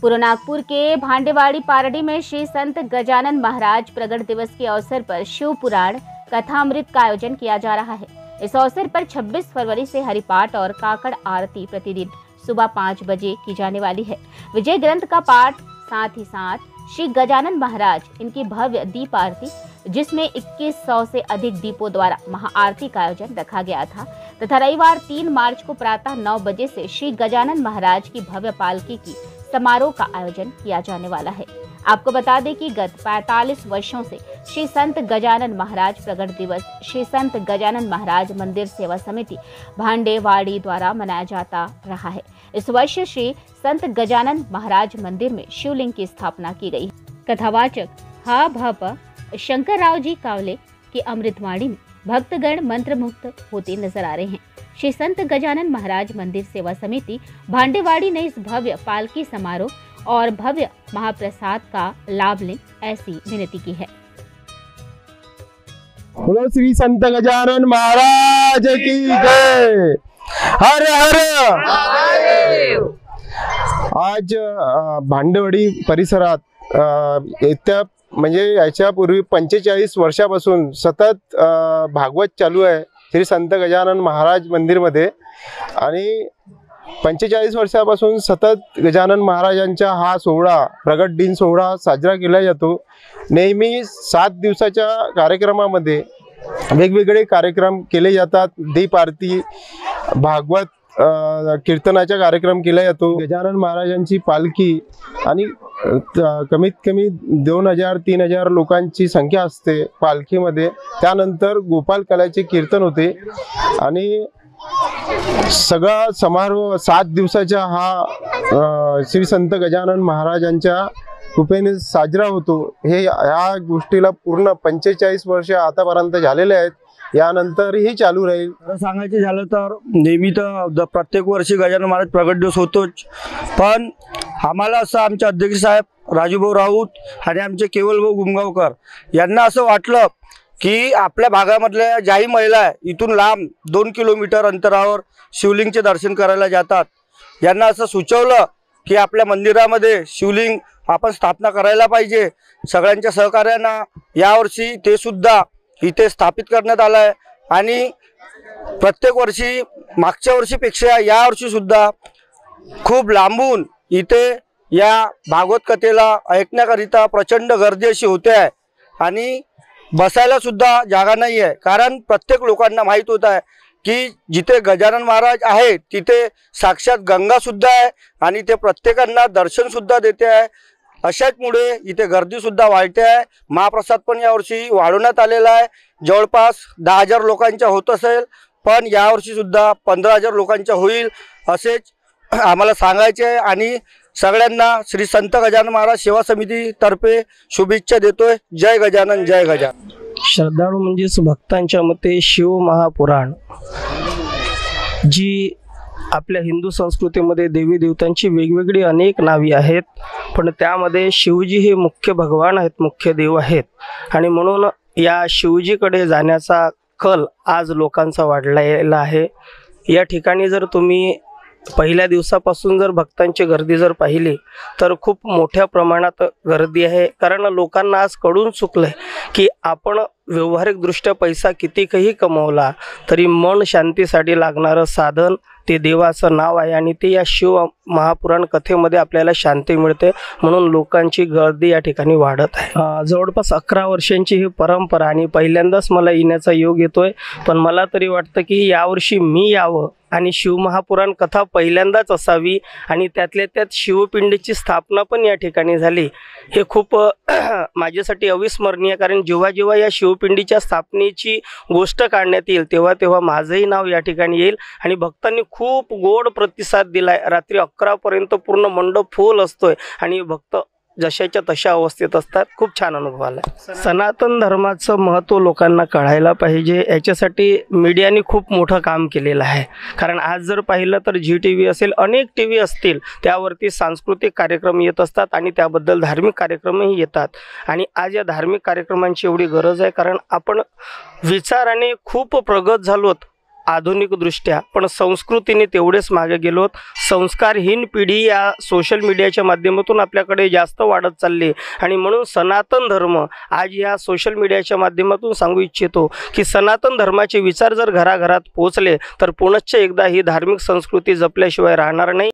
पूर्व नागपुर के भांडेवाड़ी पारडी में श्री संत गजानन महाराज प्रगट दिवस के अवसर पर शिव पुराण कथामृत का आयोजन किया जा रहा है। इस अवसर पर 26 फरवरी से हरिपाठ और काकड़ आरती प्रतिदिन सुबह 5 बजे की जाने वाली है। विजय ग्रंथ का पाठ, साथ ही साथ श्री गजानन महाराज इनकी भव्य दीप आरती, जिसमें 2100 से अधिक दीपों द्वारा महाआरती का आयोजन रखा गया था तथा रविवार 3 मार्च को प्रातः 9 बजे से श्री गजानन महाराज की भव्य पालकी की समारोह का आयोजन किया जाने वाला है। आपको बता दें कि गत 45 वर्षों से श्री संत गजानन महाराज प्रगट दिवस श्री संत गजानन महाराज मंदिर सेवा समिति भांडेवाड़ी द्वारा मनाया जाता रहा है। इस वर्ष श्री संत गजानन महाराज मंदिर में शिवलिंग की स्थापना की गई। कथावाचक हा भापा शंकर राव जी कावले की अमृतवाणी में भक्तगण मंत्रमुग्ध होते नजर आ रहे हैं। श्री संत गजानन महाराज मंदिर सेवा समिति भांडेवाड़ी ने इस भव्य पालकी समारोह और भव्य महाप्रसाद का लाभ लें, ऐसी विनती की है। बोलो श्री संत गजानन महाराज की जय। हर हर महादेव। आज भांडेवाडी परिसरात येत्या म्हणजे याच्यापूर्वी 45 वर्षापासून सतत भागवत चालू आहे श्री संत गजानन महाराज मंदिरमध्ये आणि 45 वर्षापासून सतत गजानन महाराजांचा हा सोहळा प्रगट दिन सोहळा साजरा केला जातो। नेहमी 7 दिवसाच्या कार्यक्रमामध्ये वेगवेगळे कार्यक्रम केले जातात। दीप आरती, भागवत कीर्तनाचा कार्यक्रम केला जातो। गजानन महाराजांची पालखी आणि कमीत कमी 2000-3000 लोकांची संख्या असते पालखीमध्ये। त्यानंतर गोपाल कलाचे कीर्तन होते आणि सगळा समारोह 7 दिवसाचा हा श्री संत गजानन महाराजांच्या कृपेने साजरा होतो। हे या गोष्टीला पूर्ण 45 वर्ष आतापर्यंत झालेले आहेत। यानंतरही चालू राहील। सांगायचे झालं तर नेहमी तर प्रत्येक वर्षी गजानन महाराज प्रगट दिवस होतोच, पण आम्हाला असं आमचे अध्यक्ष साहेब राजूभाऊ राऊत आणि आमचे केवलभाऊ गुमगावकर यांना असं वाटलं की आपल्या भागामधल्या ज्याही महिला आहे इथून लांब 2 किलोमीटर अंतरावर शिवलिंगचे दर्शन करायला जातात, यांना असं सुचवलं की आपल्या मंदिरामध्ये शिवलिंग आपण स्थापना करायला पाहिजे। सगळ्यांच्या सहकार्यानं यावर्षी ते सुद्धा इथे स्थापित करण्यात आलं आहे आणि प्रत्येक वर्षी मागच्या वर्षीपेक्षा या वर्षी सुद्धा खूप लांबून इथे या भागवत कथेला ऐकण्याकरिता प्रचंड गर्दी अशी होते आहे आणि बसायला सुद्धा जागा नाही आहे। कारण प्रत्येक लोकांना माहीत होत आहे की जिथे गजानन महाराज आहे तिथे साक्षात गंगा सुद्धा आहे आणि ते प्रत्येकांना दर्शन सुद्धा देते आहे। अशाचमुळे इथे गर्दी सुद्धा वाढते आहे। महाप्रसाद पण यावर्षी वाढवण्यात आलेला आहे। जवळपास 10,000 लोकांचा होत असेल, पण यावर्षी सुद्धा 15,000 लोकांचा होईल असेच आम्हाला सांगायचे आहे आणि सगळ्यांना श्री संत गजानन महाराज सेवा समिती तर्फे शुभेच्छा देतोय। जय गजानन, जय गजानन। श्रद्धाळू म्हणजेच भक्तांच्या मते शिव महापुराण जी आपल्या हिंदू संस्कृतीमध्ये देवी देवतांची वेगवेगळी अनेक नावे आहेत, पण त्यामध्ये शिवजी हे मुख्य भगवान आहेत, मुख्य देव आहेत आणि म्हणून या शिवजीकडे जाण्याचा कल आज लोकांचा वाढलेला आहे। या ठिकाणी जर तुम्ही पहिल्या दिवसापासून जर भक्तांची गर्दी जर पाहिली तर खूप मोठ्या प्रमाणात गर्दी आहे। कारण लोकांना आज कळून चुकलं आहे की आपण व्यावहारिकदृष्ट्या पैसा कितीही कमवला तरी मन शांतीसाठी लागणारं साधन ते देवाचं नाव आहे आणि ते या शिव महापुराण कथेमध्ये आपल्याला शांती मिळते, म्हणून लोकांची गर्दी या ठिकाणी वाढत आहे। जवळपास 11 वर्षांची ही परंपरा आणि पहिल्यांदाच मला येण्याचा योग येतोय, पण मला तरी वाटतं की यावर्षी मी यावं आणि शिव महापुराण कथा पहिल्यांदाच असावी आणि त्यातल्या त्यात शिवपिंडीची स्थापना पण या ठिकाणी झाली। हे खूप माझ्यासाठी अविस्मरणीय, कारण जेव्हा जेव्हा या शिवपिंडीच्या स्थापनेची गोष्ट काढण्यात येईल तेव्हा तेव्हा माझंही नाव या ठिकाणी येईल आणि भक्तांनी खूप गोड प्रतिसाद दिलाय। रात्री 11 पर्यंत पूर्ण मंडप फुल असतोय आणि भक्त जशाच्या तशा अवस्थेत असतात। खूप छान अनुभव आला। सनातन धर्माचं महत्त्व लोकांना कळायला पाहिजे, याच्यासाठी मीडियाने खूप मोठं काम केलेलं आहे। कारण आज जर पाहिलं तर ZTV असेल, अनेक TV असतील, त्यावरती सांस्कृतिक कार्यक्रम येत असतात आणि त्याबद्दल धार्मिक कार्यक्रमही येतात आणि आज या धार्मिक कार्यक्रमांची एवढी गरज आहे, कारण आपण विचाराने खूप प्रगत झालोत आधुनिकदृष्ट्या, पण संस्कृतीने तेवढेच मागे गेलोत. संस्कारहीन पिढी या सोशल मीडियाच्या माध्यमातून आपल्याकडे जास्त वाढत चालली आणि म्हणून सनातन धर्म आज या सोशल मीडियाच्या माध्यमातून सांगू इच्छितो की सनातन धर्माचे विचार जर घराघरात पोहोचले तर पुनश्च एकदा ही धार्मिक संस्कृती जपल्याशिवाय राहणार नाही.